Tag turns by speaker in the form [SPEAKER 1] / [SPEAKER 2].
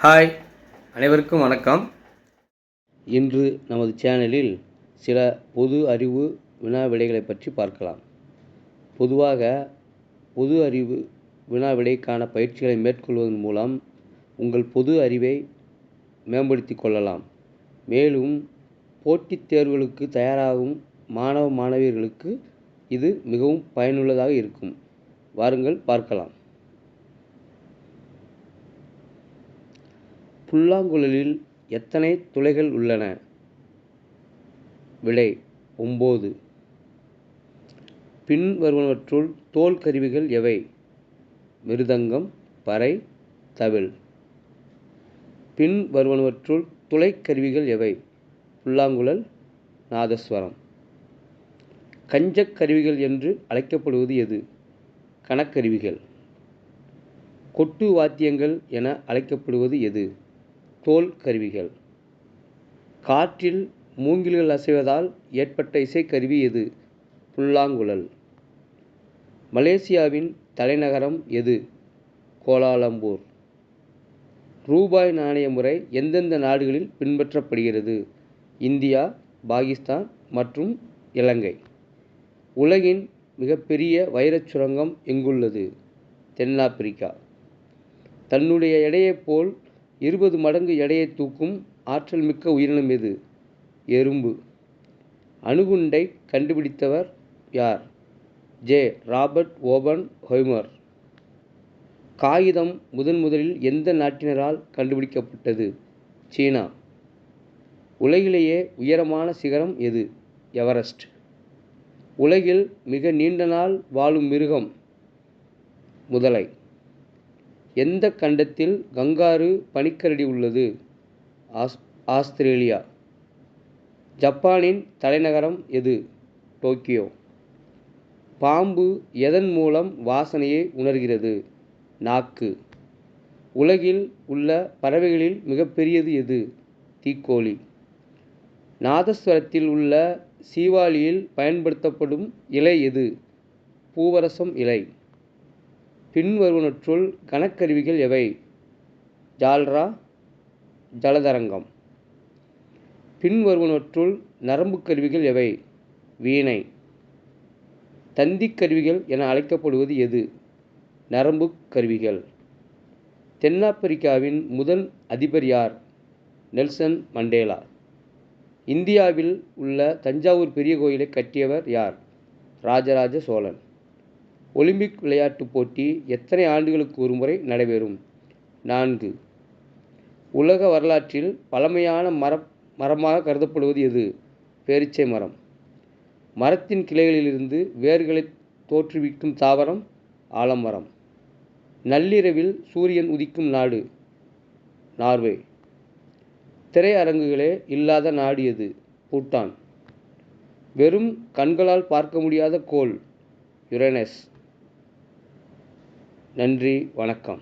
[SPEAKER 1] Hi, அனைவருக்கும் வணக்கம். இன்று நமது சேனலில் சில பொது அறிவு வினா விடைகளை பற்றி பார்க்கலாம். பொதுவாக பொது அறிவு வினா விடைக்கான பயிற்சிகளை மேற்கொள்வதன் மூலம் உங்கள் பொது அறிவை மேம்படுத்தி கொள்ளலாம். மேலும் போட்டித் தேர்வுகளுக்கு தயாராகும் மாணவ மாணவியர்களுக்கு இது மிகவும் பயனுள்ளதாக இருக்கும். வாருங்கள் பார்க்கலாம். புல்லாங்குழலில் எத்தனை துளைகள் உள்ளன? விடை 9. பின்வருவனவற்றுள் தோல் கருவிகள் எவை? மிருதங்கம், பறை, தவில். பின்வருவனவற்றுள் துளைக் கருவிகள் எவை? புல்லாங்குழல், நாதஸ்வரம். கஞ்சக் கருவிகள் என்று அழைக்கப்படுவது எது? கணக்கருவிகள். கொட்டு வாத்தியங்கள் என அழைக்கப்படுவது எது? தோல் கருவிகள். காற்றில் மூங்கில்கள் அசைவதால் ஏற்பட்ட இசைக்கருவி எது? புல்லாங்குழல். மலேசியாவின் தலைநகரம் எது? கோலாலம்பூர். ரூபாய் நாணய முறை எந்தெந்த நாடுகளில் பின்பற்றப்படுகிறது? இந்தியா, பாகிஸ்தான் மற்றும் இலங்கை. உலகின் மிகப்பெரிய வைரச் சுரங்கம் எங்குள்ளது? தென்னாப்பிரிக்கா. தன்னுடைய எடையைப் போல் 20 மடங்கு எடையை தூக்கும் ஆற்றல் மிக்க உயிரினம் எது? எறும்பு. அணுகுண்டை கண்டுபிடித்தவர் யார்? ஜே. Robert Oppenheimer. காகிதம் முதலில் எந்த நாட்டினரால் கண்டுபிடிக்கப்பட்டது? சீனா. உலகிலேயே உயரமான சிகரம் எது? எவரெஸ்ட். உலகில் மிக நீண்ட நாள் வாழும் மிருகம்? முதலை. எந்த கண்டத்தில் கங்காரு பனிக்கரடி உள்ளது? ஆஸ்திரேலியா. ஜப்பானின் தலைநகரம் எது? டோக்கியோ. பாம்பு எதன் மூலம் வாசனையை உணர்கிறது? நாக்கு. உலகில் உள்ள பறவைகளில் மிகப்பெரியது எது? தீக்கோழி. நாதஸ்வரத்தில் உள்ள சீவாளியில் பயன்படுத்தப்படும் இலை எது? பூவரசம் இலை. பின்வருவனற்றுள் கணக்கருவிகள் எவை? ஜால்ரா, ஜலதரங்கம். பின்வருவனற்றுள் நரம்பு கருவிகள் எவை? வீணை. தந்திக் கருவிகள் என அழைக்கப்படுவது எது? நரம்பு கருவிகள். தென்னாப்பிரிக்காவின் முதல் அதிபர் யார்? Nelson Mandela. இந்தியாவில் உள்ள தஞ்சாவூர் பெரிய கோயிலை கட்டியவர் யார்? ராஜராஜ சோழன். ஒலிம்பிக் விளையாட்டுப் போட்டி எத்தனை ஆண்டுகளுக்கு ஒருமுறை நடைபெறும்? 4. உலக வரலாற்றில் பழமையான மரமாக கருதப்படுவது எது? பேரீச்சை மரம். மரத்தின் கிளைகளிலிருந்து வேர்களை தோற்றுவிக்கும் தாவரம்? ஆலமரம். நள்ளிரவில் சூரியன் உதிக்கும் நாடு? நார்வே. திரையரங்குகளே இல்லாத நாடு எது? பூட்டான். வெறும் கண்களால் பார்க்க முடியாத கோள்? யுரேனஸ். நன்றி, வணக்கம்.